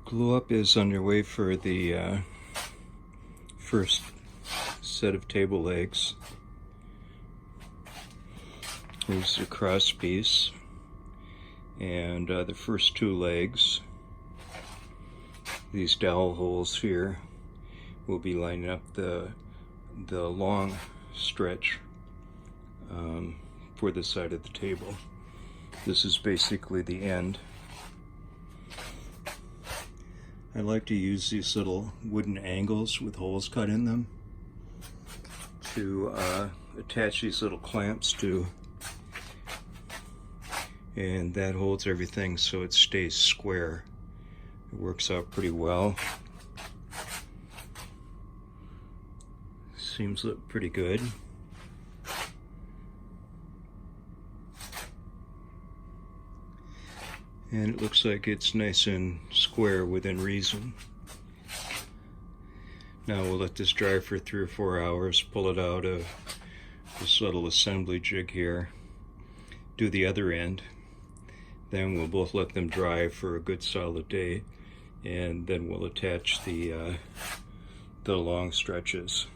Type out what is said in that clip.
Glue up is underway for the first set of table legs. Here's the cross piece and the first two legs. These dowel holes here will be lining up the long stretch for the side of the table. This is basically the end. I like to use these little wooden angles with holes cut in them to attach these little clamps to, and that holds everything so it stays square. It works out pretty well. Seems to look pretty good. And it looks like it's nice and square within reason. Now we'll let this dry for 3 or 4 hours, pull it out of this little assembly jig here, do the other end, then we'll both let them dry for a good solid day, and then we'll attach the long stretches.